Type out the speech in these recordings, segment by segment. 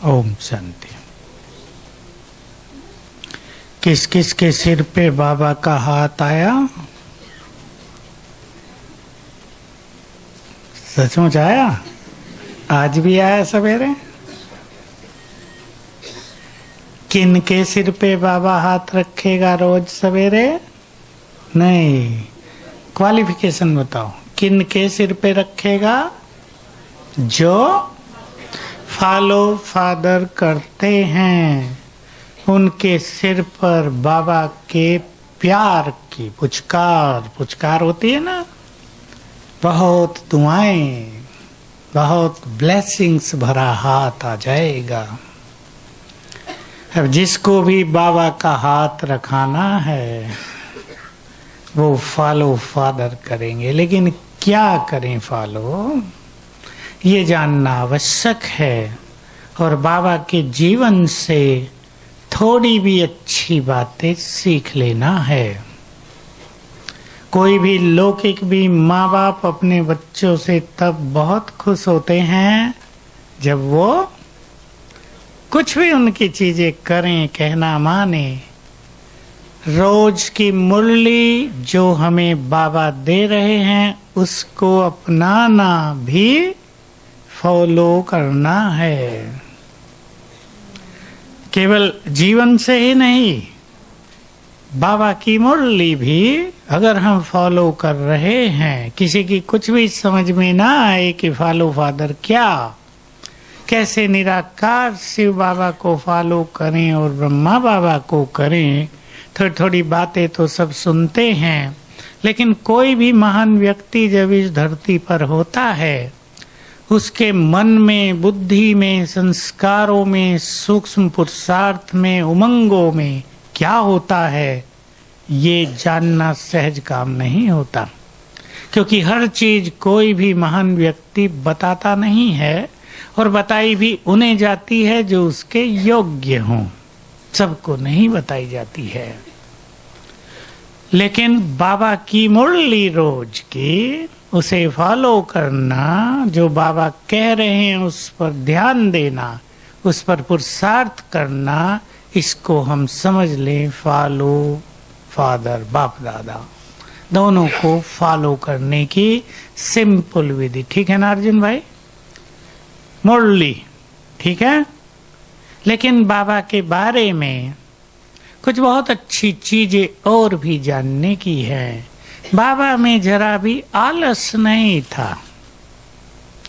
ओम शांति। किस किस के सिर पे बाबा का हाथ आया? सचमुच आया? आज भी आया सवेरे? किन के सिर पे बाबा हाथ रखेगा रोज सवेरे? नहीं, क्वालिफिकेशन बताओ। किन के सिर पे रखेगा? जो फॉलो फादर करते हैं, उनके सिर पर बाबा के प्यार की पुचकार होती है ना, बहुत दुआएं, बहुत ब्लेसिंग्स भरा हाथ आ जाएगा। अब जिसको भी बाबा का हाथ रखाना है वो फॉलो फादर करेंगे, लेकिन क्या करें फॉलो, ये जानना आवश्यक है। और बाबा के जीवन से थोड़ी भी अच्छी बातें सीख लेना है। कोई भी लौकिक भी माँ बाप अपने बच्चों से तब बहुत खुश होते हैं जब वो कुछ भी उनकी चीजें करें, कहना माने। रोज की मुरली जो हमें बाबा दे रहे हैं उसको अपनाना भी फॉलो करना है। केवल जीवन से ही नहीं, बाबा की मुरली भी अगर हम फॉलो कर रहे हैं, किसी की कुछ भी समझ में ना आए कि फॉलो फादर क्या, कैसे निराकार शिव बाबा को फॉलो करें और ब्रह्मा बाबा को करें, थोड़ी थोड़ी बातें तो सब सुनते हैं। लेकिन कोई भी महान व्यक्ति जब इस धरती पर होता है, उसके मन में, बुद्धि में, संस्कारों में, सूक्ष्म पुरुषार्थ में, उमंगों में क्या होता है, ये जानना सहज काम नहीं होता। क्योंकि हर चीज कोई भी महान व्यक्ति बताता नहीं है, और बताई भी उन्हें जाती है जो उसके योग्य हों, सबको नहीं बताई जाती है। लेकिन बाबा की मुरली रोज की, उसे फॉलो करना, जो बाबा कह रहे हैं उस पर ध्यान देना, उस पर पुरुषार्थ करना, इसको हम समझ लें फॉलो फादर, बाप दादा दोनों को फॉलो करने की सिंपल विधि। ठीक है ना अर्जुन भाई? मुरली ठीक है, लेकिन बाबा के बारे में कुछ बहुत अच्छी चीजें और भी जानने की है। बाबा में जरा भी आलस नहीं था।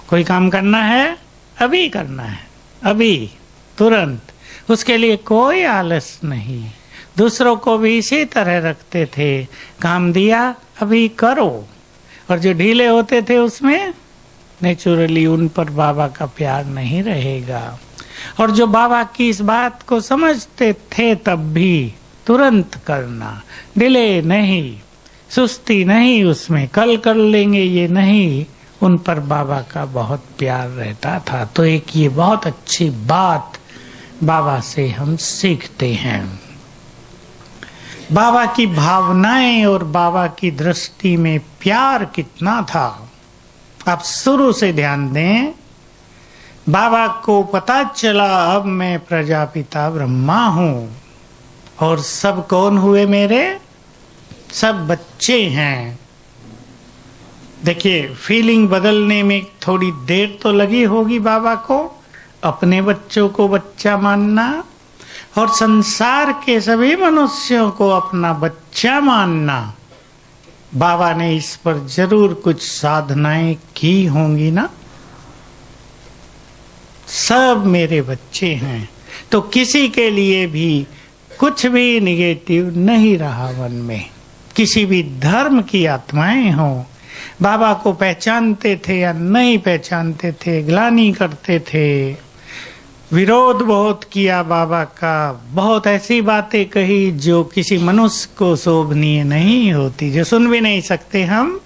कोई काम करना है, अभी करना है, अभी तुरंत, उसके लिए कोई आलस नहीं। दूसरों को भी इसी तरह रखते थे, काम दिया अभी करो। और जो ढीले होते थे उसमें नेचुरली उन पर बाबा का प्यार नहीं रहेगा। और जो बाबा की इस बात को समझते थे तब भी तुरंत करना, डिले नहीं, सुस्ती नहीं, उसमें कल कर लेंगे ये नहीं, उन पर बाबा का बहुत प्यार रहता था। तो एक ये बहुत अच्छी बात बाबा से हम सीखते हैं। बाबा की भावनाएं और बाबा की दृष्टि में प्यार कितना था, आप शुरू से ध्यान दें। बाबा को पता चला अब मैं प्रजापिता ब्रह्मा हूं, और सब कौन हुए मेरे? सब बच्चे हैं। देखिए, फीलिंग बदलने में थोड़ी देर तो लगी होगी बाबा को, अपने बच्चों को बच्चा मानना और संसार के सभी मनुष्यों को अपना बच्चा मानना। बाबा ने इस पर जरूर कुछ साधनाएं की होंगी ना। सब मेरे बच्चे हैं, तो किसी के लिए भी कुछ भी निगेटिव नहीं रहा मन में। किसी भी धर्म की आत्माएं हों, बाबा को पहचानते थे या नहीं पहचानते थे, ग्लानि करते थे, विरोध बहुत किया बाबा का, बहुत ऐसी बातें कही जो किसी मनुष्य को शोभनीय नहीं होती, जो सुन भी नहीं सकते हम,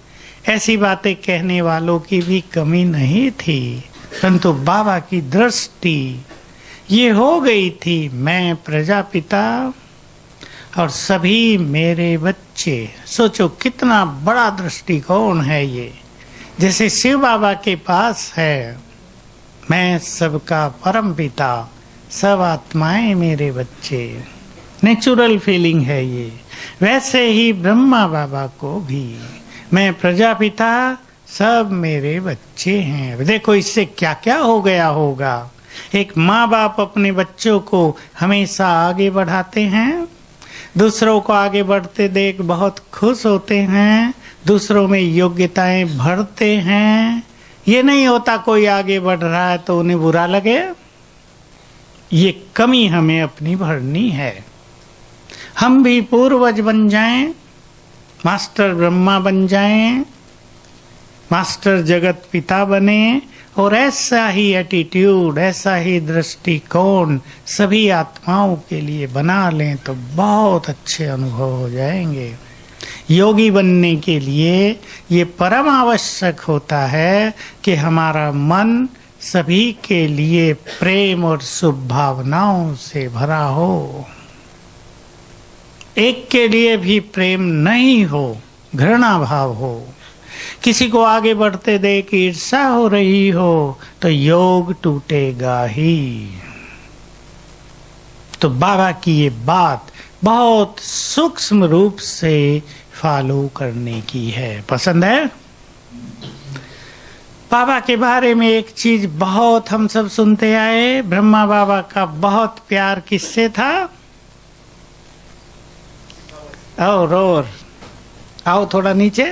ऐसी बातें कहने वालों की भी कमी नहीं थी। परंतु बाबा की दृष्टि ये हो गई थी, मैं प्रजापिता और सभी मेरे बच्चे। सोचो कितना बड़ा दृष्टिकोण है ये। जैसे शिव बाबा के पास है, मैं सबका परम पिता, सब आत्माएं मेरे बच्चे। नेचुरल फीलिंग है ये। वैसे ही ब्रह्मा बाबा को भी मैं प्रजापिता, सब मेरे बच्चे हैं। देखो इससे क्या क्या हो गया होगा। एक माँ बाप अपने बच्चों को हमेशा आगे बढ़ाते हैं, दूसरों को आगे बढ़ते देख बहुत खुश होते हैं, दूसरों में योग्यताएं भरते हैं। ये नहीं होता कोई आगे बढ़ रहा है तो उन्हें बुरा लगे। ये कमी हमें अपनी भरनी है। हम भी पूर्वज बन जाएं, मास्टर ब्रह्मा बन जाएं, मास्टर जगत पिता बने, और ऐसा ही एटीट्यूड, ऐसा ही दृष्टिकोण सभी आत्माओं के लिए बना लें तो बहुत अच्छे अनुभव हो जाएंगे। योगी बनने के लिए ये परम आवश्यक होता है कि हमारा मन सभी के लिए प्रेम और शुभ भावनाओं से भरा हो। एक के लिए भी प्रेम नहीं हो, घृणा भाव हो। किसी को आगे बढ़ते देख ईर्ष्या हो रही हो तो योग टूटेगा ही। तो बाबा की ये बात बहुत सूक्ष्म रूप से फॉलो करने की है। पसंद है? बाबा के बारे में एक चीज बहुत हम सब सुनते आए, ब्रह्मा बाबा का बहुत प्यार किससे था? और आओ थोड़ा नीचे,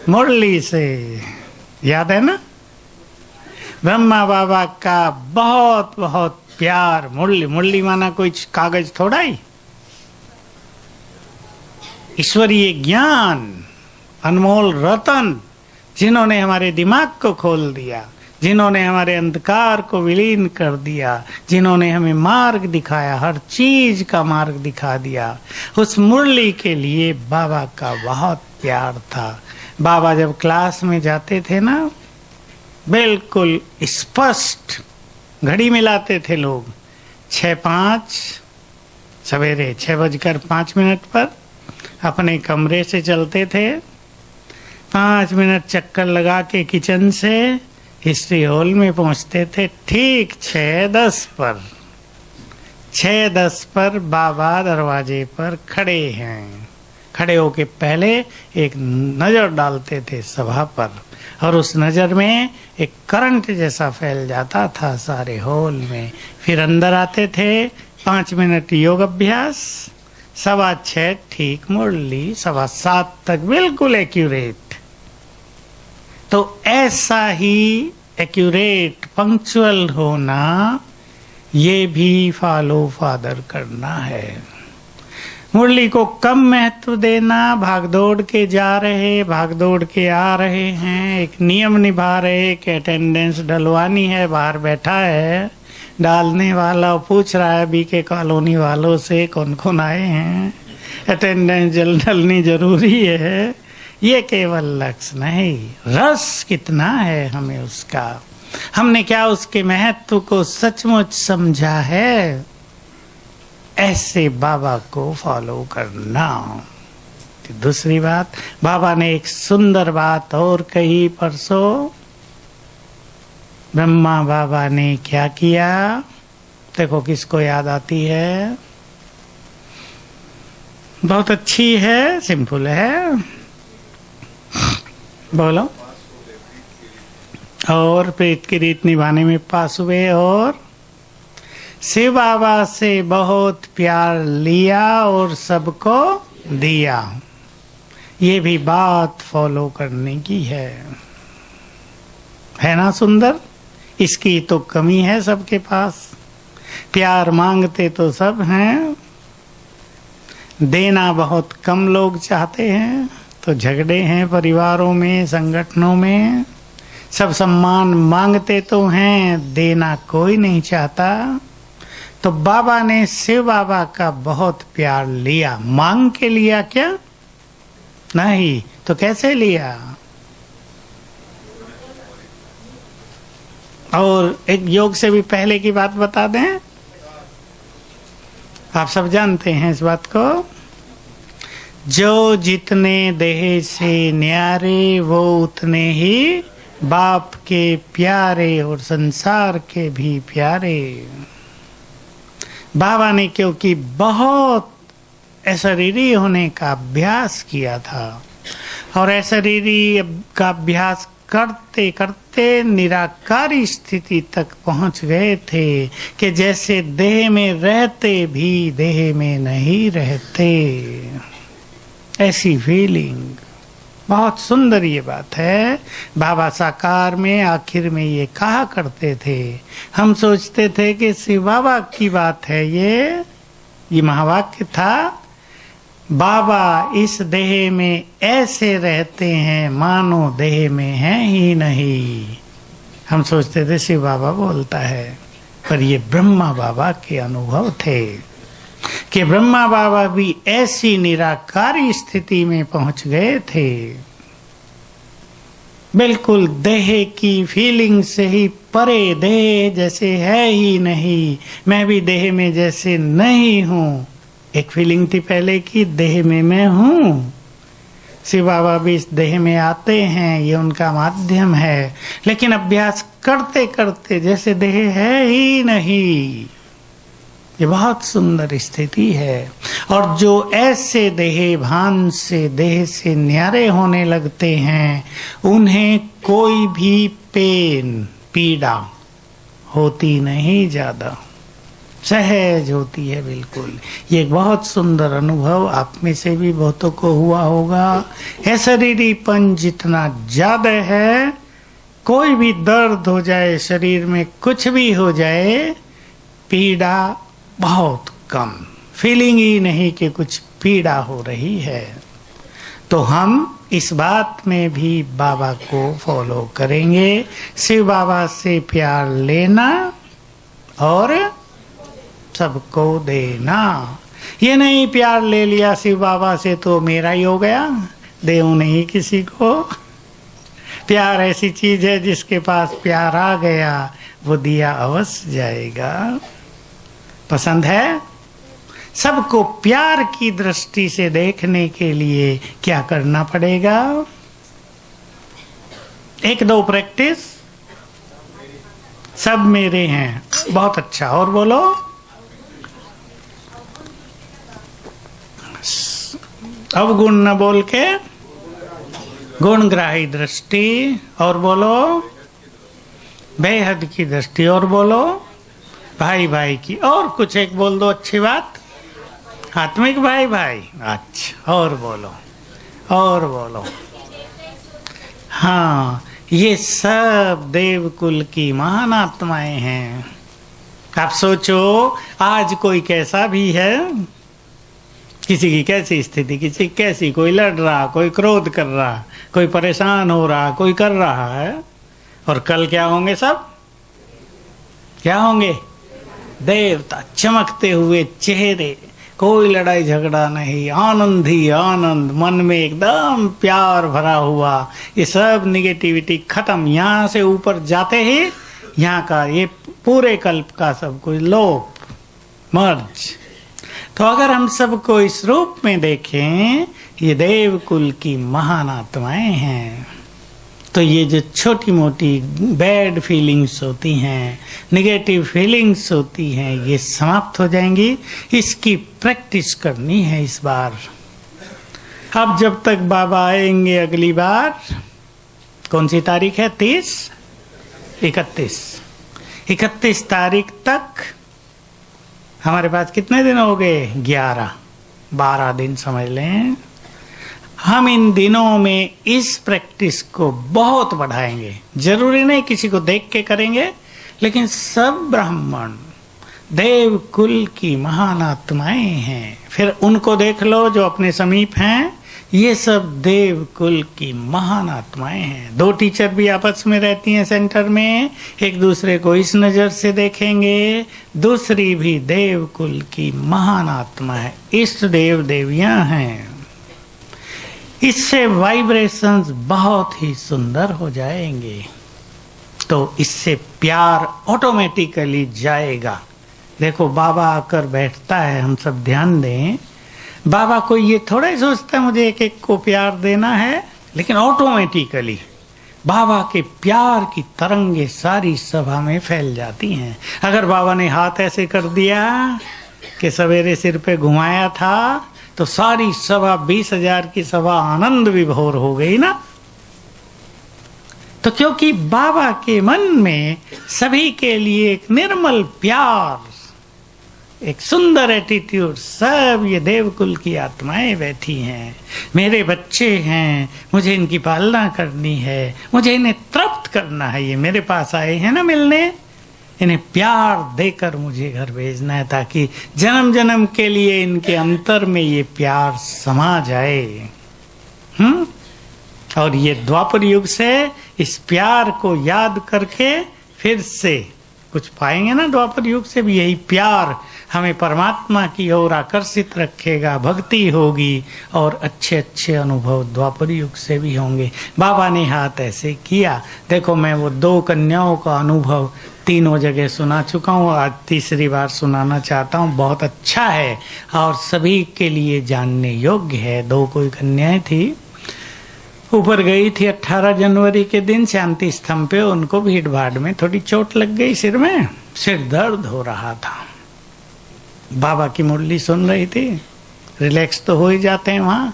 मुरली से। याद है ना? ब्रह्मा बाबा का बहुत बहुत प्यार। मुरली, मुरली माना कोई कागज थोड़ा ही। ईश्वरीय ज्ञान, अनमोल रतन, जिन्होंने हमारे दिमाग को खोल दिया, जिन्होंने हमारे अंधकार को विलीन कर दिया, जिन्होंने हमें मार्ग दिखाया, हर चीज का मार्ग दिखा दिया। उस मुरली के लिए बाबा का बहुत प्यार था। बाबा जब क्लास में जाते थे ना, बिल्कुल स्पष्ट घड़ी मिलाते थे लोग। 6:05 सवेरे 6:05 पर अपने कमरे से चलते थे। 5 मिनट चक्कर लगा के किचन से हिस्ट्री हॉल में पहुंचते थे। ठीक 6:10 पर बाबा दरवाजे पर खड़े हैं। खड़े होके पहले एक नजर डालते थे सभा पर, और उस नजर में एक करंट जैसा फैल जाता था सारे हॉल में। फिर अंदर आते थे, 5 मिनट योग अभ्यास, 6:15 ठीक मुरली, 7:15 तक बिल्कुल एक्यूरेट। तो ऐसा ही एक्यूरेट पंक्चुअल होना, ये भी फॉलो फादर करना है। मुरली को कम महत्व देना, भागदौड़ के जा रहे, भागदौड़ के आ रहे हैं, एक नियम निभा रहे कि अटेंडेंस डलवानी है, बाहर बैठा है डालने वाला, पूछ रहा है बीके कॉलोनी वालों से कौन कौन आए हैं, अटेंडेंस डलनी जरूरी है। ये केवल लक्ष्य नहीं, रस कितना है हमें उसका, हमने क्या उसके महत्व को सचमुच समझा है। ऐसे बाबा को फॉलो करना। दूसरी बात, बाबा ने एक सुंदर बात और कही परसों। ब्रह्मा बाबा ने क्या किया? देखो किसको याद आती है? बहुत अच्छी है, सिंपल है, बोलो। और प्रेत की रीत निभाने में पास हुए, और शिव बाबा से बहुत प्यार लिया और सबको दिया। ये भी बात फॉलो करने की है ना सुंदर? इसकी तो कमी है सबके पास। प्यार मांगते तो सब हैं, देना बहुत कम लोग चाहते हैं, तो झगड़े हैं परिवारों में, संगठनों में। सब सम्मान मांगते तो हैं, देना कोई नहीं चाहता। तो बाबा ने शिव बाबा का बहुत प्यार लिया। मांग के लिया क्या? नहीं, तो कैसे लिया? और एक योग से भी पहले की बात बता दें, आप सब जानते हैं इस बात को। जो जितने देह से न्यारे वो उतने ही बाप के प्यारे और संसार के भी प्यारे। बाबा ने क्योंकि बहुत अशरीरी होने का अभ्यास किया था और अशरीरी का अभ्यास करते करते निराकारी स्थिति तक पहुंच गए थे कि जैसे देह में रहते भी देह में नहीं रहते, ऐसी फीलिंग। बहुत सुंदर ये बात है। बाबा साकार में आखिर में ये कहा करते थे। हम सोचते थे कि शिव बाबा की बात है ये महावाक्य था। बाबा इस देह में ऐसे रहते हैं मानो देह में हैं ही नहीं। हम सोचते थे शिव बाबा बोलता है, पर ये ब्रह्मा बाबा के अनुभव थे कि ब्रह्मा बाबा भी ऐसी निराकारी स्थिति में पहुंच गए थे, बिल्कुल देह की फीलिंग से ही परे, देह जैसे है ही नहीं, मैं भी देह में जैसे नहीं हूं। एक फीलिंग थी पहले की देह में मैं हूं। शिव बाबा भी इस देह में आते हैं, ये उनका माध्यम है, लेकिन अभ्यास करते करते जैसे देह है ही नहीं। ये बहुत सुंदर स्थिति है। और जो ऐसे देह भान से देह से न्यारे होने लगते हैं, उन्हें कोई भी पीड़ा होती नहीं, ज्यादा सहज होती है बिल्कुल। ये एक बहुत सुंदर अनुभव आप में से भी बहुतों को हुआ होगा। अशरीरीपन जितना ज्यादा है, कोई भी दर्द हो जाए शरीर में, कुछ भी हो जाए, पीड़ा बहुत कम, फीलिंग ही नहीं कि कुछ पीड़ा हो रही है। तो हम इस बात में भी बाबा को फॉलो करेंगे। शिव बाबा से प्यार लेना और सबको देना। ये नहीं प्यार ले लिया शिव बाबा से तो मेरा ही हो गया, देऊ नहीं किसी को। प्यार ऐसी चीज है जिसके पास प्यार आ गया वो दिया अवश्य जाएगा। पसंद है? सबको प्यार की दृष्टि से देखने के लिए क्या करना पड़ेगा? एक दो प्रैक्टिस। सब मेरे हैं, बहुत अच्छा। और बोलो, अवगुण न बोल के गुणग्राही दृष्टि। और बोलो, बेहद की दृष्टि। और बोलो, भाई भाई की। और कुछ एक बोल दो अच्छी बात, आत्मिक भाई भाई। अच्छा, और बोलो, और बोलो। हाँ, ये सब देवकुल की महान आत्माएं हैं। आप सोचो, आज कोई कैसा भी है, किसी की कैसी स्थिति, किसी कैसी, कोई लड़ रहा, कोई क्रोध कर रहा, कोई परेशान हो रहा, कोई कर रहा है, और कल क्या होंगे? सब क्या होंगे? देवता, चमकते हुए चेहरे, कोई लड़ाई झगड़ा नहीं, आनंद ही आनंद, मन में एकदम प्यार भरा हुआ। ये सब निगेटिविटी खत्म। यहाँ से ऊपर जाते ही यहाँ का ये पूरे कल्प का सब कुछ लोप, मर्ज। तो अगर हम सबको इस रूप में देखें, ये देवकुल की महान आत्माएं हैं, तो ये जो छोटी मोटी बैड फीलिंग्स होती हैं, निगेटिव फीलिंग्स होती हैं, ये समाप्त हो जाएंगी। इसकी प्रैक्टिस करनी है इस बार। अब जब तक बाबा आएंगे अगली बार, कौन सी तारीख है? 30, 31 तारीख तक हमारे पास कितने दिन हो गए? 12 दिन समझ लें। हम इन दिनों में इस प्रैक्टिस को बहुत बढ़ाएंगे। जरूरी नहीं किसी को देख के करेंगे, लेकिन सब ब्राह्मण देव कुल की महान आत्माएं हैं। फिर उनको देख लो जो अपने समीप हैं, ये सब देव कुल की महान आत्माएं हैं। 2 टीचर भी आपस में रहती हैं सेंटर में, एक दूसरे को इस नजर से देखेंगे। दूसरी भी देव कुल की महान आत्मा है, इष्ट देव देवियां हैं। इससे वाइब्रेशंस बहुत ही सुंदर हो जाएंगे। तो इससे प्यार ऑटोमेटिकली जाएगा। देखो, बाबा आकर बैठता है, हम सब ध्यान दें। बाबा को ये थोड़ा ही सोचता है मुझे एक एक को प्यार देना है, लेकिन ऑटोमेटिकली बाबा के प्यार की तरंगे सारी सभा में फैल जाती हैं। अगर बाबा ने हाथ ऐसे कर दिया कि सवेरे सिर पे घुमाया था तो सारी सभा 20,000 की सभा आनंद विभोर हो गई ना। तो क्योंकि बाबा के मन में सभी के लिए एक निर्मल प्यार, एक सुंदर एटीट्यूड, सब ये देवकुल की आत्माएं बैठी हैं, मेरे बच्चे हैं, मुझे इनकी पालना करनी है, मुझे इन्हें तृप्त करना है, ये मेरे पास आए हैं ना मिलने, इन्हें प्यार देकर मुझे घर भेजना है ताकि जन्म जन्म के लिए इनके अंतर में ये प्यार समा जाए। और ये द्वापर युग से इस प्यार को याद करके फिर से कुछ पाएंगे ना। द्वापर युग से भी यही प्यार हमें परमात्मा की ओर आकर्षित रखेगा, भक्ति होगी और अच्छे अच्छे अनुभव द्वापर युग से भी होंगे। बाबा ने हाथ ऐसे किया। देखो मैं वो 2 कन्याओं का अनुभव तीनों जगह सुना चुका हूँ, आज तीसरी बार सुनाना चाहता हूँ। बहुत अच्छा है और सभी के लिए जानने योग्य है। 2 कोई कन्याएं थी, ऊपर गई थी 18 जनवरी के दिन शांति स्तंभ पे, उनको भीड़ भाड़ में थोड़ी चोट लग गई सिर में, सिर दर्द हो रहा था। बाबा की मुरली सुन रही थी, रिलैक्स तो हो ही जाते हैं वहां।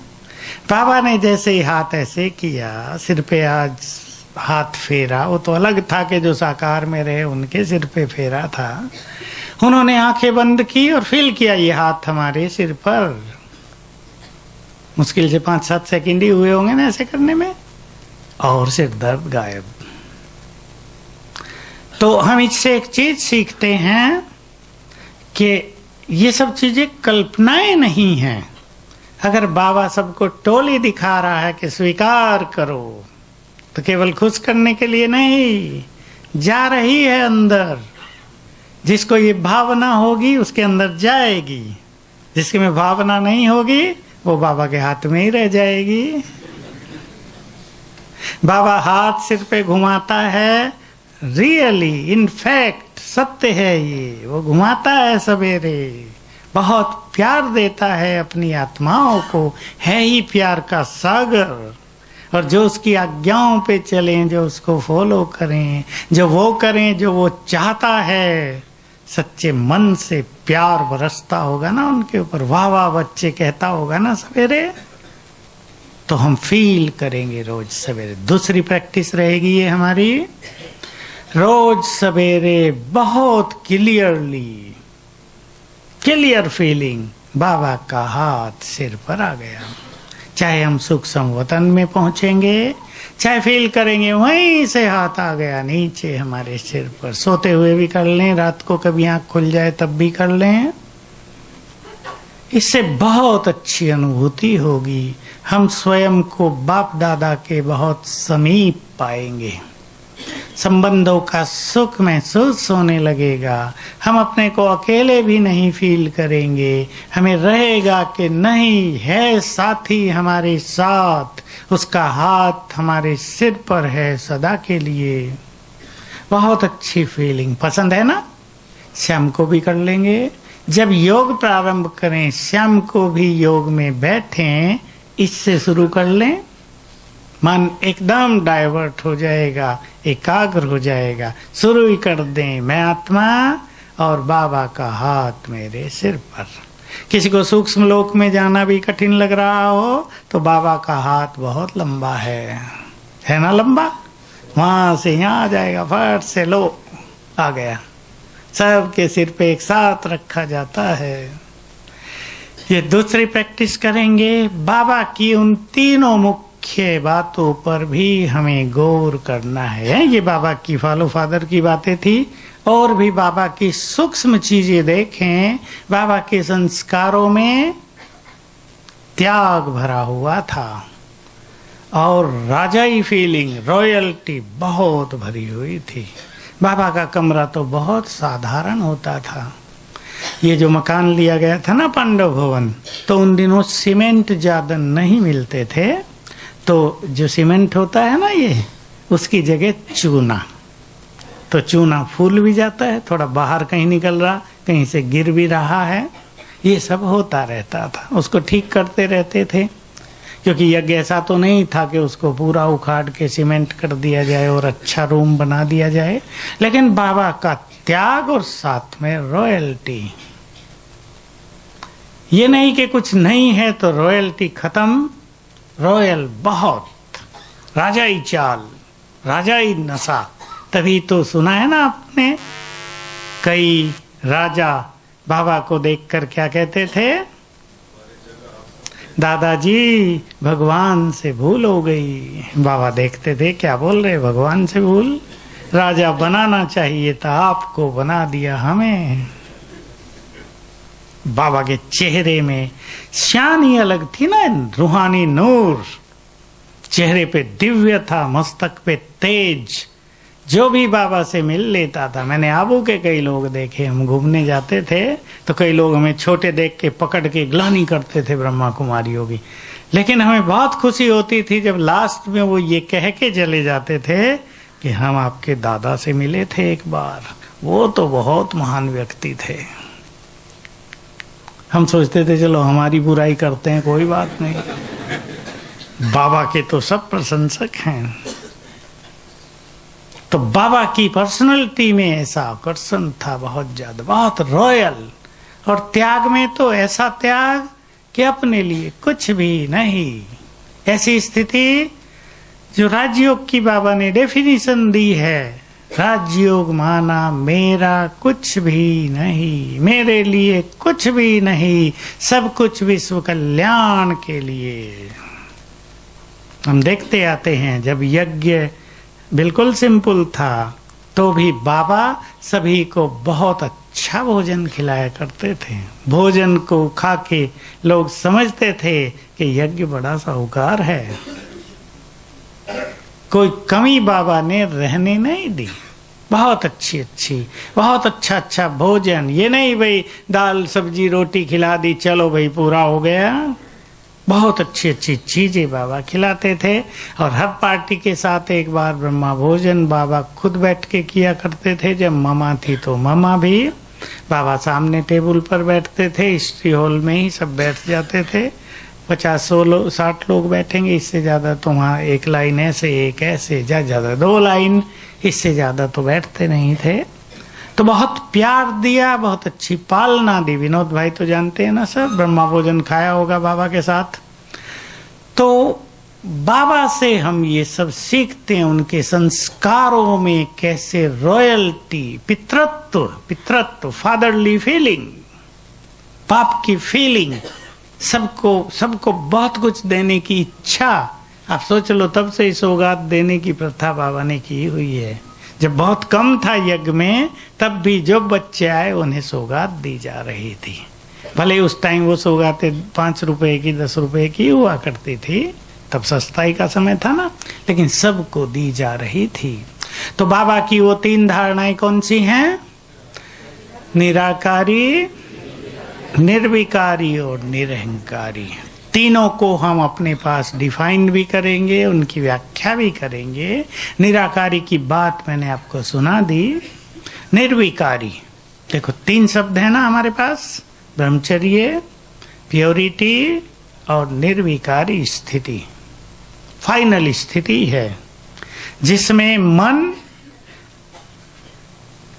बाबा ने जैसे ही हाथ ऐसे किया, सिर पे आज हाथ फेरा, वो तो अलग था कि जो साकार में रहे उनके सिर पे फेरा था। उन्होंने आंखें बंद की और फील किया ये हाथ हमारे सिर पर। मुश्किल से 5-7 सेकंड ही हुए होंगे ना ऐसे करने में, और सिर दर्द गायब। तो हम इससे एक चीज सीखते हैं कि ये सब चीजें कल्पनाएं नहीं हैं। अगर बाबा सबको टोली दिखा रहा है कि स्वीकार करो, तो केवल खुश करने के लिए नहीं, जा रही है अंदर। जिसको ये भावना होगी उसके अंदर जाएगी, जिसके में भावना नहीं होगी वो बाबा के हाथ में ही रह जाएगी। बाबा हाथ सिर पे घुमाता है, रियली इनफैक्ट सत्य है ये, वो घुमाता है सवेरे, बहुत प्यार देता है अपनी आत्माओं को, है ही प्यार का सागर। और जो उसकी आज्ञाओं पे चलें, जो उसको फॉलो करें, जो वो करें जो वो चाहता है, सच्चे मन से प्यार बरसता होगा ना उनके ऊपर, वाह वाह बच्चे कहता होगा ना सवेरे, तो हम फील करेंगे रोज सवेरे। दूसरी प्रैक्टिस रहेगी ये हमारी, रोज सवेरे बहुत क्लियर फीलिंग, बाबा का हाथ सिर पर आ गया। चाहे हम सूक्ष्म वतन में पहुंचेंगे, चाहे फील करेंगे वहीं से हाथ आ गया नीचे हमारे सिर पर। सोते हुए भी कर लें, रात को कभी आंख खुल जाए तब भी कर लें, इससे बहुत अच्छी अनुभूति होगी। हम स्वयं को बाप दादा के बहुत समीप पाएंगे, संबंधों का सुख महसूस होने लगेगा। हम अपने को अकेले भी नहीं फील करेंगे, हमें रहेगा कि नहीं है साथी हमारे साथ, उसका हाथ हमारे सिर पर है सदा के लिए। बहुत अच्छी फीलिंग, पसंद है ना? शाम को भी कर लेंगे। जब योग प्रारंभ करें, शाम को भी योग में बैठें, इससे शुरू कर लें। मन एकदम डाइवर्ट हो जाएगा, एकाग्र हो जाएगा। शुरू ही कर दें, मैं आत्मा और बाबा का हाथ मेरे सिर पर। किसी को सूक्ष्म लोक में जाना भी कठिन लग रहा हो तो बाबा का हाथ बहुत लंबा है ना लंबा, वहां से यहाँ आ जाएगा, फट से लो आ गया, सबके सिर पे एक साथ रखा जाता है। ये दूसरी प्रैक्टिस करेंगे। बाबा की उन तीनों मुख्य बातों पर भी हमें गौर करना है। ये बाबा की फॉलो फादर की बातें थी, और भी बाबा की सूक्ष्म चीजें देखें। बाबा के संस्कारों में त्याग भरा हुआ था और राजाई फीलिंग, रॉयल्टी बहुत भरी हुई थी। बाबा का कमरा तो बहुत साधारण होता था। ये जो मकान लिया गया था ना पांडव भवन, तो उन दिनों सीमेंट ज्यादा नहीं मिलते थे, तो जो सीमेंट होता है ना ये, उसकी जगह चूना, तो चूना फूल भी जाता है, थोड़ा बाहर कहीं निकल रहा, कहीं से गिर भी रहा है, ये सब होता रहता था। उसको ठीक करते रहते थे, क्योंकि यज्ञ ऐसा तो नहीं था कि उसको पूरा उखाड़ के सीमेंट कर दिया जाए और अच्छा रूम बना दिया जाए। लेकिन बाबा का त्याग और साथ में रॉयल्टी, ये नहीं कि कुछ नहीं है तो रॉयल्टी खत्म, रॉयल बहुत, राजाई चाल, राजाई नशा। तभी तो सुना है ना आपने, कई राजा बाबा को देखकर क्या कहते थे, दादाजी भगवान से भूल हो गई। बाबा देखते थे क्या बोल रहे, भगवान से भूल, राजा बनाना चाहिए था, आपको बना दिया हमें। बाबा के चेहरे में शान ही अलग थी ना, रूहानी नूर, चेहरे पे दिव्य था, मस्तक पे तेज। जो भी बाबा से मिल लेता था, मैंने आबू के कई लोग देखे, हम घूमने जाते थे तो कई लोग हमें छोटे देख के पकड़ के ग्लानि करते थे ब्रह्मा कुमारियों की, लेकिन हमें बहुत खुशी होती थी जब लास्ट में वो ये कह के चले जाते थे कि हम आपके दादा से मिले थे एक बार, वो तो बहुत महान व्यक्ति थे। हम सोचते थे चलो हमारी बुराई करते हैं, कोई बात नहीं, बाबा के तो सब प्रशंसक हैं। तो बाबा की पर्सनैलिटी में ऐसा आकर्षण था बहुत ज्यादा, बहुत रॉयल। और त्याग में तो ऐसा त्याग कि अपने लिए कुछ भी नहीं, ऐसी स्थिति जो राजयोग की बाबा ने डेफिनेशन दी है। राजयोग माना मेरा कुछ भी नहीं, मेरे लिए कुछ भी नहीं, सब कुछ विश्व कल्याण के लिए। हम देखते आते हैं जब यज्ञ बिल्कुल सिंपल था तो भी बाबा सभी को बहुत अच्छा भोजन खिलाया करते थे। भोजन को खा के लोग समझते थे कि यज्ञ बड़ा साहूकार है। कोई कमी बाबा ने रहने नहीं दी, बहुत अच्छी बहुत अच्छा भोजन। ये नहीं भाई दाल सब्जी रोटी खिला दी चलो भाई पूरा हो गया, बहुत अच्छी चीजें बाबा खिलाते थे। और हर पार्टी के साथ एक बार ब्रह्मा भोजन बाबा खुद बैठ के किया करते थे। जब मामा थी तो मामा भी, बाबा सामने टेबल पर बैठते थे, हिस्ट्री हॉल में ही सब बैठ जाते थे। 50-60 लोग बैठेंगे, इससे ज्यादा तो वहाँ एक लाइन ऐसे एक ऐसे, ज्यादा 2 लाइन, इससे ज्यादा तो बैठते नहीं थे। तो बहुत प्यार दिया, बहुत अच्छी पालना दी। विनोद भाई तो जानते हैं ना सर, ब्रह्मा भोजन खाया होगा बाबा के साथ। तो बाबा से हम ये सब सीखते हैं, उनके संस्कारों में कैसे रॉयल्टी, पितृत्व, फादरली फीलिंग, पाप की फीलिंग, सबको बहुत कुछ देने की इच्छा। आप सोच लो तब से इस सौगात देने की प्रथा बाबा ने की हुई है। जब बहुत कम था यज्ञ में तब भी जो बच्चे आए उन्हें सौगात दी जा रही थी। भले उस टाइम वो सौगातें 5 रुपए की 10 रुपए की हुआ करती थी, तब सस्ताई का समय था ना, लेकिन सबको दी जा रही थी। तो बाबा की वो 3 धारणाएं कौन सी हैं? निराकारी, निर्विकारी और निरहंकारी। तीनों को हम अपने पास डिफाइन भी करेंगे, उनकी व्याख्या भी करेंगे। निराकारी की बात मैंने आपको सुना दी। निर्विकारी, देखो 3 शब्द है ना हमारे पास, ब्रह्मचर्य, प्योरिटी और निर्विकारी स्थिति। फाइनल स्थिति है जिसमें मन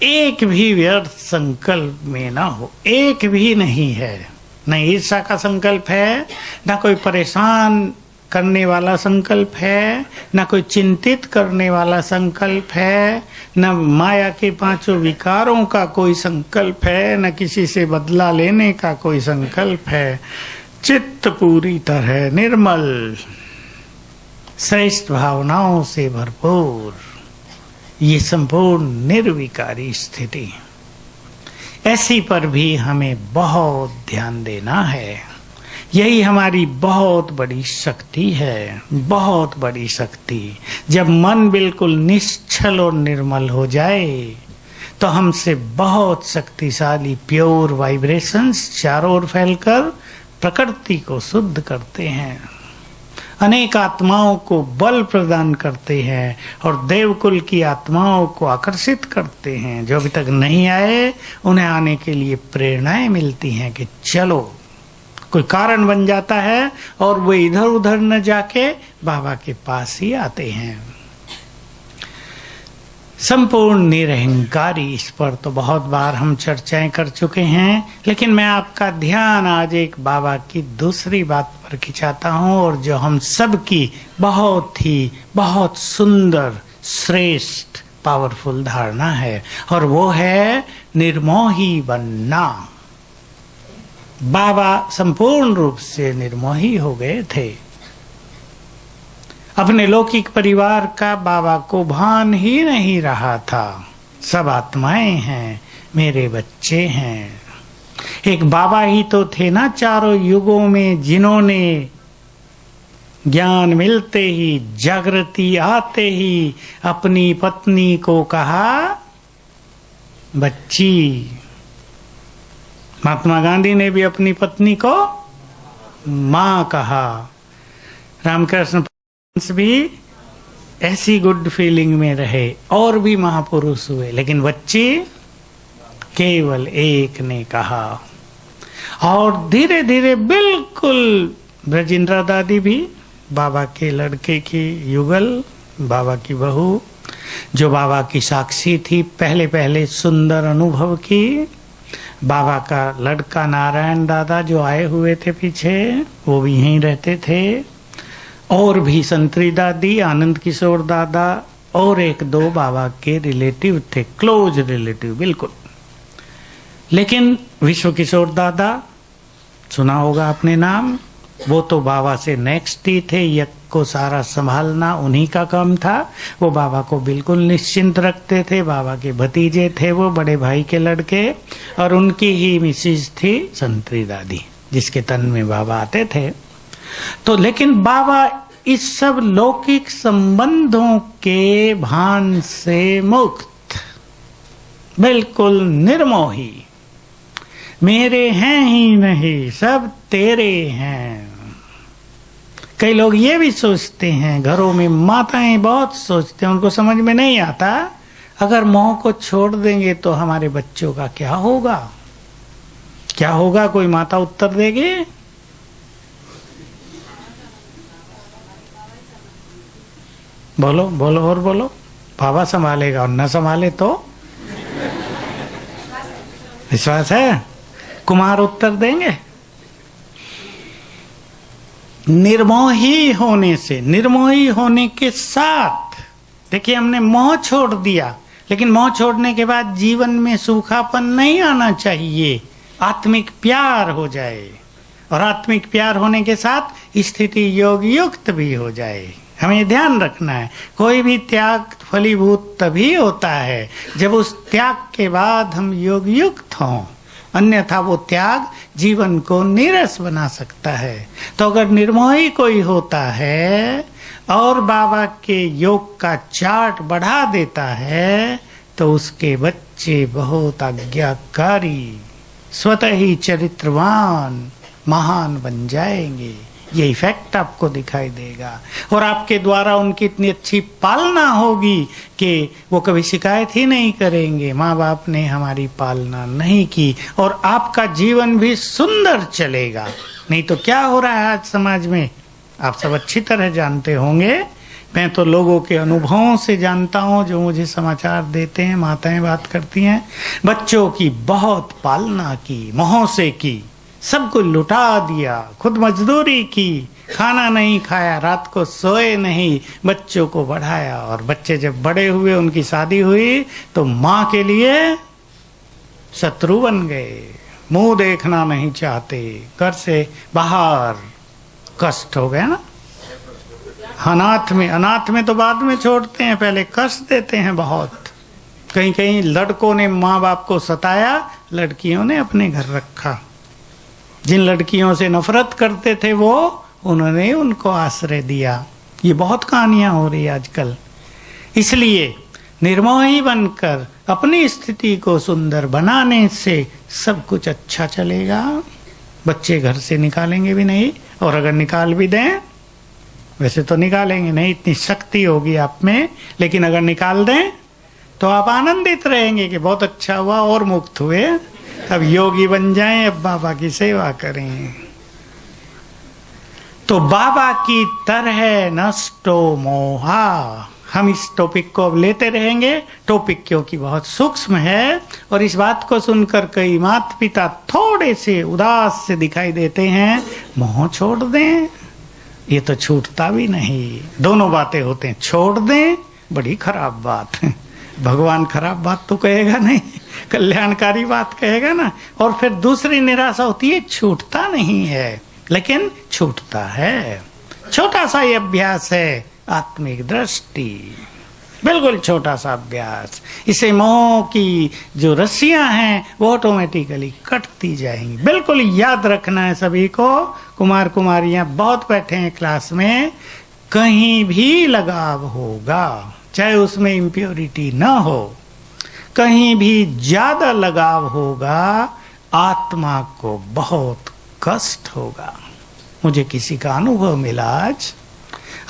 एक भी व्यर्थ संकल्प में ना हो, एक भी नहीं है। न ईर्षा का संकल्प है, न कोई परेशान करने वाला संकल्प है, न कोई चिंतित करने वाला संकल्प है, न माया के 5 विकारों का कोई संकल्प है, न किसी से बदला लेने का कोई संकल्प है। चित्त पूरी तरह निर्मल, श्रेष्ठ भावनाओं से भरपूर, ये संपूर्ण निर्विकारी स्थिति। ऐसी पर भी हमें बहुत ध्यान देना है। यही हमारी बहुत बड़ी शक्ति है, बहुत बड़ी शक्ति। जब मन बिल्कुल निश्चल और निर्मल हो जाए तो हमसे बहुत शक्तिशाली प्योर वाइब्रेशंस चारों ओर फैलकर प्रकृति को शुद्ध करते हैं, अनेक आत्माओं को बल प्रदान करते हैं और देवकुल की आत्माओं को आकर्षित करते हैं। जो अभी तक नहीं आए उन्हें आने के लिए प्रेरणाएं मिलती हैं कि चलो, कोई कारण बन जाता है और वो इधर उधर न जाके बाबा के पास ही आते हैं। संपूर्ण निरहंकारी, इस पर तो बहुत बार हम चर्चाएं कर चुके हैं, लेकिन मैं आपका ध्यान आज एक बाबा की दूसरी बात पर खिंचाता हूं, और जो हम सब की बहुत सुंदर, श्रेष्ठ, पावरफुल धारणा है, और वो है निर्मोही बनना। बाबा संपूर्ण रूप से निर्मोही हो गए थे। अपने लौकिक परिवार का बाबा को भान ही नहीं रहा था। सब आत्माएं हैं, मेरे बच्चे हैं। एक बाबा ही तो थे ना चारों युगों में, जिन्होंने ज्ञान मिलते ही, जागृति आते ही अपनी पत्नी को कहा बच्ची। महात्मा गांधी ने भी अपनी पत्नी को मां कहा। रामकृष्ण भी ऐसी गुड फीलिंग में रहे, और भी महापुरुष हुए, लेकिन बच्ची केवल एक ने कहा। और धीरे धीरे बिल्कुल ब्रजेंद्र दादी भी बाबा के लड़के की युगल, बाबा की बहू, जो बाबा की साक्षी थी, पहले सुंदर अनुभव की। बाबा का लड़का नारायण दादा जो आए हुए थे पीछे, वो भी यहीं रहते थे। और भी संतरी दादी, आनंद किशोर दादा, और एक दो बाबा के रिलेटिव थे, क्लोज रिलेटिव बिल्कुल। लेकिन विश्व किशोर दादा, सुना होगा आपने नाम, वो तो बाबा से नेक्स्ट ही थे। यज्ञ को सारा संभालना उन्हीं का काम था। वो बाबा को बिल्कुल निश्चिंत रखते थे। बाबा के भतीजे थे वो, बड़े भाई के लड़के, और उनकी ही मिसेज थी संतरी दादी, जिसके तन में बाबा आते थे। तो लेकिन बाबा इस सब लौकिक संबंधों के भान से मुक्त, बिल्कुल निर्मोही, मेरे हैं ही नहीं, सब तेरे हैं। कई लोग ये भी सोचते हैं, घरों में माताएं बहुत सोचते हैं, उनको समझ में नहीं आता, अगर मोह को छोड़ देंगे तो हमारे बच्चों का क्या होगा? क्या होगा? कोई माता उत्तर देगी? बोलो बोलो और बोलो। बाबा संभालेगा, और न संभाले तो? विश्वास है? कुमार उत्तर देंगे। निर्मोही होने से, निर्मोही होने के साथ, देखिए हमने मोह छोड़ दिया, लेकिन मोह छोड़ने के बाद जीवन में सूखापन नहीं आना चाहिए, आत्मिक प्यार हो जाए, और आत्मिक प्यार होने के साथ स्थिति योग युक्त भी हो जाए। हमें ध्यान रखना है, कोई भी त्याग फलीभूत तभी होता है जब उस त्याग के बाद हम योग युक्त हों, अन्यथा वो त्याग जीवन को नीरस बना सकता है। तो अगर निर्मोही कोई होता है और बाबा के योग का चार्ट बढ़ा देता है, तो उसके बच्चे बहुत आज्ञाकारी, स्वतः ही चरित्रवान, महान बन जाएंगे। ये इफेक्ट आपको दिखाई देगा, और आपके द्वारा उनकी इतनी अच्छी पालना होगी कि वो कभी शिकायत ही नहीं करेंगे, माँ बाप ने हमारी पालना नहीं की, और आपका जीवन भी सुंदर चलेगा। नहीं तो क्या हो रहा है आज समाज में, आप सब अच्छी तरह जानते होंगे। मैं तो लोगों के अनुभवों से जानता हूँ, जो मुझे समाचार देते हैं, माताएं बात करती हैं, बच्चों की बहुत पालना की, मोह से की, सब कुछ लुटा दिया, खुद मजदूरी की, खाना नहीं खाया, रात को सोए नहीं, बच्चों को बढ़ाया, और बच्चे जब बड़े हुए, उनकी शादी हुई, तो माँ के लिए शत्रु बन गए, मुंह देखना नहीं चाहते, घर से बाहर। कष्ट हो गया ना। अनाथ में तो बाद में छोड़ते हैं, पहले कष्ट देते हैं बहुत। कहीं कहीं लड़कों ने माँ बाप को सताया, लड़कियों ने अपने घर रखा। जिन लड़कियों से नफरत करते थे वो, उन्होंने उनको आश्रय दिया। ये बहुत कहानियां हो रही आजकल। इसलिए निर्मोही बनकर अपनी स्थिति को सुंदर बनाने से सब कुछ अच्छा चलेगा। बच्चे घर से निकालेंगे भी नहीं, और अगर निकाल भी दें, वैसे तो निकालेंगे नहीं, इतनी शक्ति होगी आप में, लेकिन अगर निकाल दें तो आप आनंदित रहेंगे कि बहुत अच्छा हुआ और मुक्त हुए, अब योगी बन जाएं, अब बाबा की सेवा करें। तो बाबा की तरह नष्टो मोहा, हम इस टॉपिक को अब लेते रहेंगे। टॉपिक क्योंकि बहुत सूक्ष्म है और इस बात को सुनकर कई माता पिता थोड़े से उदास से दिखाई देते हैं। मोह छोड़ दें, ये तो छूटता भी नहीं। दोनों बातें होते हैं, छोड़ दें बड़ी खराब बात है, भगवान खराब बात तो कहेगा नहीं, कल्याणकारी बात कहेगा ना। और फिर दूसरी निराशा होती है, छूटता नहीं है, लेकिन छूटता है। छोटा सा ये अभ्यास है आत्मिक दृष्टि, बिल्कुल छोटा सा अभ्यास। इसे मोह की जो रस्सियां हैं वो ऑटोमेटिकली कटती जाएंगी। बिल्कुल याद रखना है सभी को। कुमार कुमारियां बहुत बैठे हैं क्लास में, कहीं भी लगाव होगा, चाहे उसमें इम्प्योरिटी ना हो, कहीं भी ज्यादा लगाव होगा, आत्मा को बहुत कष्ट होगा। मुझे किसी का अनुभव मिला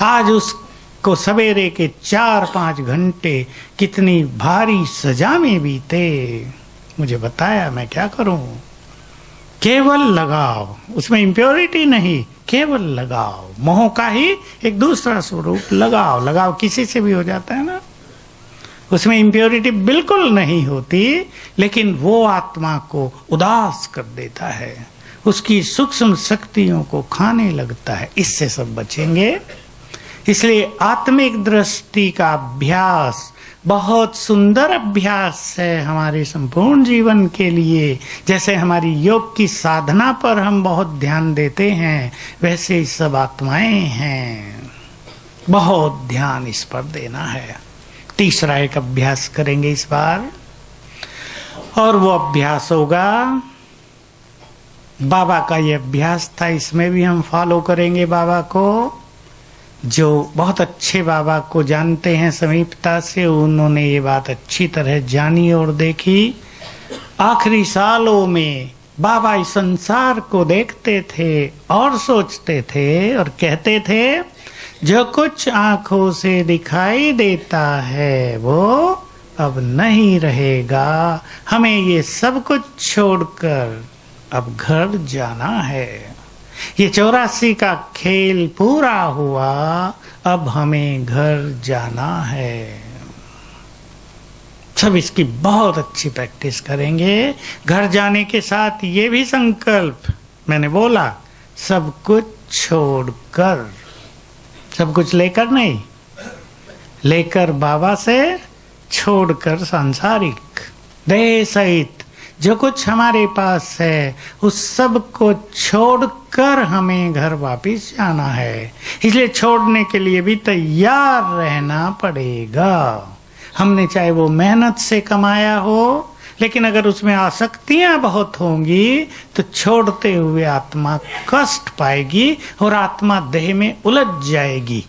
आज उसको सवेरे के 4-5 घंटे कितनी भारी सजा में बीते। मुझे बताया, मैं क्या करूं, केवल लगाव, उसमें इम्प्योरिटी नहीं, केवल लगाव। मोह का ही एक दूसरा स्वरूप लगाव। लगाव किसी से भी हो जाता है ना, उसमें इम्प्योरिटी बिल्कुल नहीं होती, लेकिन वो आत्मा को उदास कर देता है, उसकी सूक्ष्म शक्तियों को खाने लगता है। इससे सब बचेंगे। इसलिए आत्मिक दृष्टि का अभ्यास बहुत सुंदर अभ्यास है हमारे संपूर्ण जीवन के लिए। जैसे हमारी योग की साधना पर हम बहुत ध्यान देते हैं, वैसे ही सब आत्माएं हैं, बहुत ध्यान इस पर देना है। तीसरा एक अभ्यास करेंगे इस बार, और वो अभ्यास होगा, बाबा का ये अभ्यास था, इसमें भी हम फॉलो करेंगे बाबा को। जो बहुत अच्छे बाबा को जानते हैं समीपता से, उन्होंने ये बात अच्छी तरह जानी और देखी। आखिरी सालों में बाबा इस संसार को देखते थे और सोचते थे और कहते थे, जो कुछ आंखों से दिखाई देता है वो अब नहीं रहेगा, हमें ये सब कुछ छोड़कर अब घर जाना है। ये 84 का खेल पूरा हुआ, अब हमें घर जाना है। सब इसकी बहुत अच्छी प्रैक्टिस करेंगे। घर जाने के साथ ये भी संकल्प, मैंने बोला, सब कुछ छोड़कर, सब कुछ लेकर नहीं, लेकर बाबा से, छोड़कर सांसारिक देह सहित जो कुछ हमारे पास है उस सब को छोड़कर हमें घर वापस जाना है। इसलिए छोड़ने के लिए भी तैयार रहना पड़ेगा। हमने चाहे वो मेहनत से कमाया हो, लेकिन अगर उसमें आसक्तियां बहुत होंगी तो छोड़ते हुए आत्मा कष्ट पाएगी और आत्मा देह में उलझ जाएगी।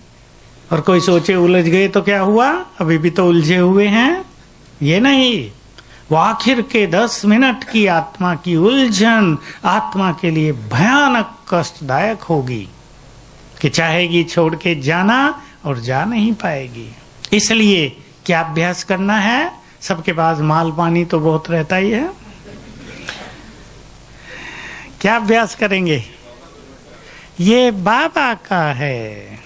और कोई सोचे उलझ गए तो क्या हुआ, अभी भी तो उलझे हुए हैं, ये नहीं। वो आखिर के 10 मिनट की आत्मा की उलझन आत्मा के लिए भयानक कष्टदायक होगी कि चाहेगी छोड़ के जाना और जा नहीं पाएगी। इसलिए क्या अभ्यास करना है, सबके पास माल पानी तो बहुत रहता ही है, क्या अभ्यास करेंगे, ये बाबा का है।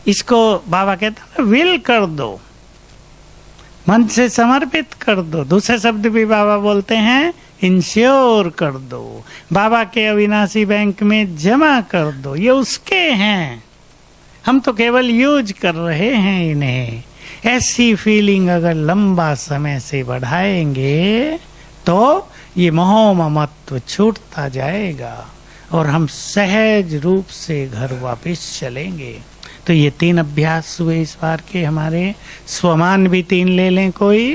इसको बाबा कहते हैं विल कर दो, मन से समर्पित कर दो। दूसरे शब्द भी बाबा बोलते हैं इंश्योर कर दो, बाबा के अविनाशी बैंक में जमा कर दो। ये उसके हैं, हम तो केवल यूज कर रहे हैं इन्हें। ऐसी फीलिंग अगर लंबा समय से बढ़ाएंगे तो ये मोह ममत्व छूटता जाएगा और हम सहज रूप से घर वापस चलेंगे। तो ये 3 अभ्यास हुए इस बार के हमारे। स्वमान भी 3 ले लें कोई,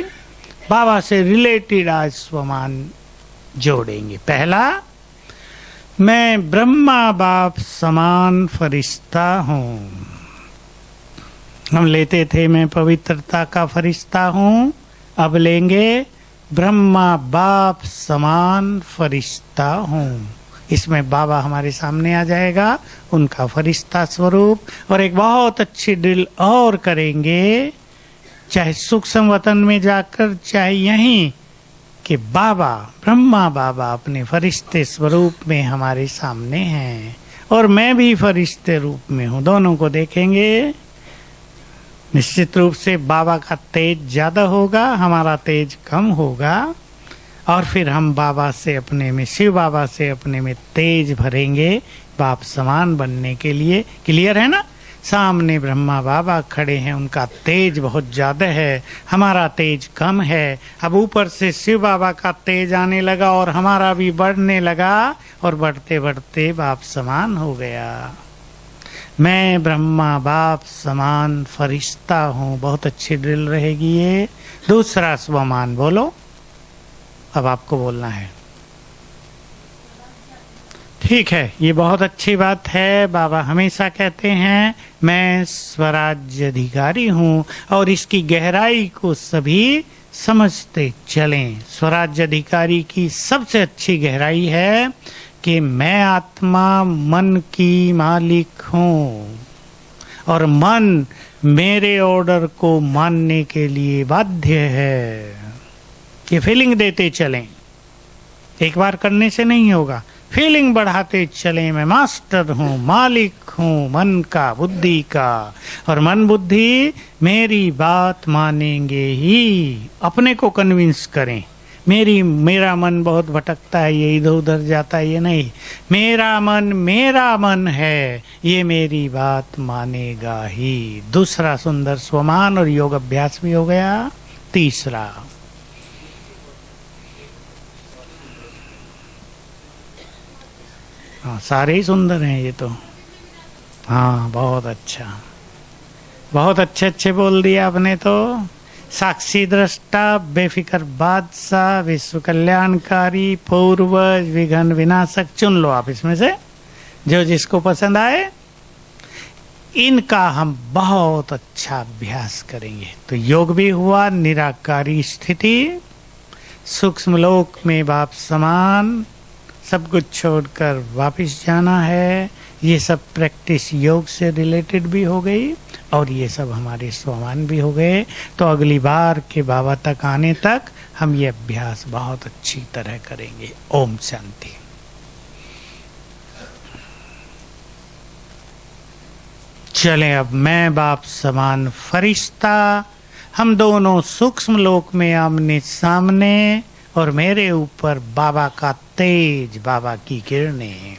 बाबा से रिलेटेड आज स्वमान जोड़ेंगे। पहला, मैं ब्रह्मा बाप समान फरिश्ता हूँ। हम लेते थे मैं पवित्रता का फरिश्ता हूँ, अब लेंगे ब्रह्मा बाप समान फरिश्ता हूँ। इसमें बाबा हमारे सामने आ जाएगा, उनका फरिश्ता स्वरूप। और एक बहुत अच्छी ड्रिल और करेंगे, चाहे सूक्ष्म वतन में जाकर चाहे यहीं, कि बाबा ब्रह्मा बाबा अपने फरिश्ते स्वरूप में हमारे सामने हैं और मैं भी फरिश्ते रूप में हूँ। दोनों को देखेंगे, निश्चित रूप से बाबा का तेज ज्यादा होगा, हमारा तेज कम होगा, और फिर हम बाबा से अपने में, शिव बाबा से अपने में तेज भरेंगे बाप समान बनने के लिए। क्लियर है ना? सामने ब्रह्मा बाबा खड़े हैं, उनका तेज बहुत ज्यादा है, हमारा तेज कम है। अब ऊपर से शिव बाबा का तेज आने लगा और हमारा भी बढ़ने लगा, और बढ़ते बढ़ते बाप समान हो गया। मैं ब्रह्मा बाप समान फरिश्ता हूँ। बहुत अच्छी ड्रिल रहेगी ये। दूसरा स्वमान बोलो, अब आपको बोलना है। ठीक है, ये बहुत अच्छी बात है। बाबा हमेशा कहते हैं मैं स्वराज्य अधिकारी हूँ, और इसकी गहराई को सभी समझते चलें। स्वराज्य अधिकारी की सबसे अच्छी गहराई है कि मैं आत्मा मन की मालिक हूँ, और मन मेरे ऑर्डर को मानने के लिए बाध्य है। ये फीलिंग देते चलें, एक बार करने से नहीं होगा। फीलिंग बढ़ाते चलें, मैं मास्टर हूँ, मालिक हूँ मन का, बुद्धि का, और मन बुद्धि मेरी बात मानेंगे ही। अपने को कन्विंस करें। मेरा मन बहुत भटकता है, ये इधर उधर जाता है, ये नहीं। मेरा मन है, ये मेरी बात मानेगा ही। दूसरा सुंदर स्वमान और योग अभ्यास भी हो गया। तीसरा, हाँ सारे ही सुंदर हैं ये तो। हाँ बहुत अच्छा, बहुत अच्छे बोल दिया आपने तो। साक्षी दृष्टा, बेफिक्र बादशाह, विश्व कल्याणकारी, पूर्वज, विघ्न विनाशक, चुन लो आप इसमें से जो जिसको पसंद आए। इनका हम बहुत अच्छा अभ्यास करेंगे तो योग भी हुआ। निराकारी स्थिति, सूक्ष्म लोक में बाप समान, सब कुछ छोड़कर वापस जाना है। ये सब प्रैक्टिस योग से रिलेटेड भी हो गई, और ये सब हमारे स्वमान भी हो गए। तो अगली बार के बाबा तक आने तक हम ये अभ्यास बहुत अच्छी तरह करेंगे। ओम शांति। चलें, अब मैं बाप समान फरिश्ता, हम दोनों सूक्ष्म लोक में आमने सामने, और मेरे ऊपर बाबा का तेज, बाबा की किरणें।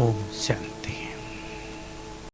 ओम शांति।